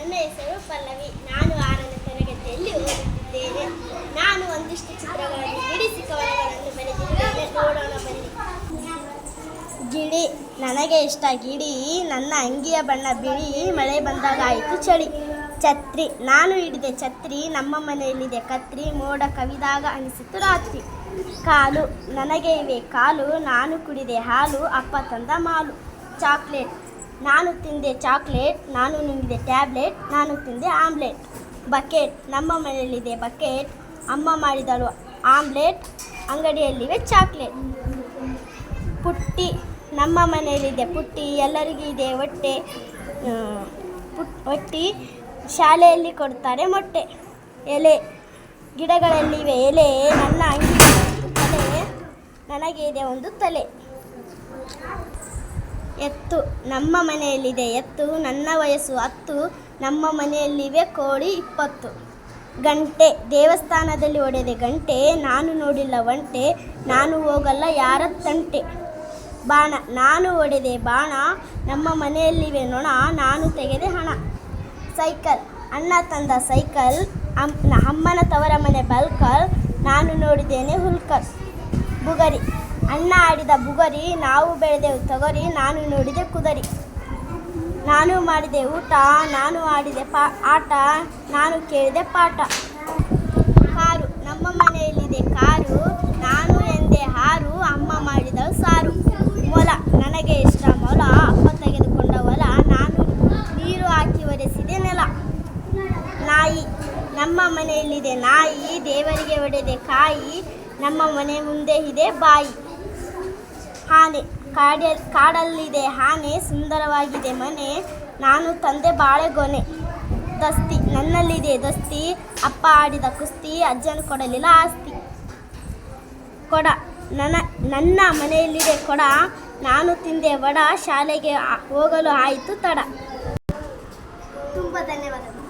ನನ್ನ ಹೆಸರು ಪಲ್ಲವಿ. ನಾನು 6ನೇ ತರಗತಿಯಲ್ಲಿ ಓದುತ್ತಿದ್ದೇನೆ. ನಾನು ಒಂದಿಷ್ಟು ಚಿತ್ರಗಳನ್ನು ಬಿಡಿಸಿ ಕವನಗಳನ್ನು ಬರೆದಿದ್ದೇನೆ. ನೋಡೋಣ ಬನ್ನಿ. ಗಿಳಿ. ನನಗೆ ಇಷ್ಟ ಗಿಳಿ. ನನ್ನ ಅಂಗಿಯ ಬಣ್ಣ ಬಿಳಿ. ಮಳೆ ಬಂದಾಗ ಆಯಿತು ಚಳಿ. ಛತ್ರಿ. ನಾನು ಹಿಡಿದೆ ಛತ್ರಿ. ನಮ್ಮ ಮನೆಯಲ್ಲಿದೆ ಕತ್ರಿ. ಮೋಡ ಕವಿದಾಗ ಅನಿಸಿತು ರಾತ್ರಿ. ಕಾಲು. ನನಗೆ ಇವೆ ಕಾಲು. ನಾನು ಕುಡಿದೆ ಹಾಲು. ಅಪ್ಪ ತಂದ ಮಾಲು. ಚಾಕ್ಲೇಟ್. ನಾನು ತಿಂದೆ ಚಾಕ್ಲೇಟ್. ನಾನು ನುಂಗಿದೆ ಟ್ಯಾಬ್ಲೆಟ್. ನಾನು ತಿಂದೆ ಆಮ್ಲೆಟ್. ಬಕೆಟ್. ನಮ್ಮ ಮನೆಯಲ್ಲಿದೆ ಬಕೆಟ್. ಅಮ್ಮ ಮಾಡಿದಳು ಆಮ್ಲೆಟ್. ಅಂಗಡಿಯಲ್ಲಿವೆ ಚಾಕ್ಲೇಟ್. ಪುಟ್ಟಿ. ನಮ್ಮ ಮನೆಯಲ್ಲಿದೆ ಪುಟ್ಟಿ. ಎಲ್ಲರಿಗೂ ಇದೆ ಹೊಟ್ಟೆ. ಹೊಟ್ಟಿ. ಶಾಲೆಯಲ್ಲಿ ಕೊಡ್ತಾರೆ ಮೊಟ್ಟೆ. ಎಲೆ. ಗಿಡಗಳಲ್ಲಿವೆ ಎಲೆ. ನನ್ನ ಅಂಗಿ ತಲೆ. ನನಗೆ ಇದೆ ಒಂದು ತಲೆ. ಎತ್ತು. ನಮ್ಮ ಮನೆಯಲ್ಲಿದೆ ಎತ್ತು. ನನ್ನ ವಯಸ್ಸು 10. ನಮ್ಮ ಮನೆಯಲ್ಲಿವೆ ಕೋಳಿ 20. ಗಂಟೆ. ದೇವಸ್ಥಾನದಲ್ಲಿ ಹೊಡೆದೆ ಗಂಟೆ. ನಾನು ನೋಡಿಲ್ಲ ಒಂಟೆ. ನಾನು ಹೋಗಲ್ಲ ಯಾರ ತಂಟೆ. ಬಾಣ. ನಾನು ಹೊಡೆದೆ ಬಾಣ. ನಮ್ಮ ಮನೆಯಲ್ಲಿವೆ ನೊಣ. ನಾನು ತೆಗೆದೆ ಹಣ. ಸೈಕಲ್. ಅಣ್ಣ ತಂದ ಸೈಕಲ್. ಅಮ್ಮನ ತವರ ಮನೆ ಬಲ್ಕಲ್. ನಾನು ನೋಡಿದ್ದೇನೆ ಹುಲ್ಕಲ್. ಬುಗರಿ. ಅಣ್ಣ ಆಡಿದ ಬುಗರಿ. ನಾವು ಬೆಳೆದೆವು ತೊಗರಿ. ನಾನು ನೋಡಿದೆ ಕುದರಿ. ನಾನು ಮಾಡಿದೆ ಊಟ. ನಾನು ಆಡಿದೆ ಆಟ. ನಾನು ಕೇಳಿದೆ ಪಾಠ. ಕಾರು. ನಮ್ಮ ಮನೆಯಲ್ಲಿದೆ ಕಾರು. ನಾನು ಎಂದೆ ಹಾರು. ಅಮ್ಮ ಮಾಡಿದಳು ಸಾರು. ಮೊಲ. ನನಗೆ ಇಷ್ಟ ಮೊಲ. ಅಪ್ಪ ತೆಗೆದುಕೊಂಡ ಹೊಲ. ನಾನು ನೀರು ಹಾಕಿ ಒರೆಸಿದೆ ನೆಲ. ನಾಯಿ. ನಮ್ಮ ಮನೆಯಲ್ಲಿದೆ ನಾಯಿ. ದೇವರಿಗೆ ಹೊಡೆದೆ ಕಾಯಿ. ನಮ್ಮ ಮನೆ ಮುಂದೆ ಇದೆ ಬಾಯಿ. ಆನೆ. ಕಾಡಲ್ಲಿದೆ ಆನೆ. ಸುಂದರವಾಗಿದೆ ಮನೆ. ನಾನು ತಂದೆ ಬಾಳೆಗೊನೆ. ದಸ್ತಿ. ನನ್ನಲ್ಲಿದೆ ದಸ್ತಿ. ಅಪ್ಪ ಆಡಿದ ಕುಸ್ತಿ. ಅಜ್ಜನು ಕೊಡಲಿಲ್ಲ ಆಸ್ತಿ. ಕೊಡ. ನನ್ನ ಮನೆಯಲ್ಲಿದೆ ಕೊಡ. ನಾನು ತಿಂದೆ ವಡ. ಶಾಲೆಗೆ ಹೋಗಲು ಆಯಿತು ತಡ. ತುಂಬ ಧನ್ಯವಾದಗಳು.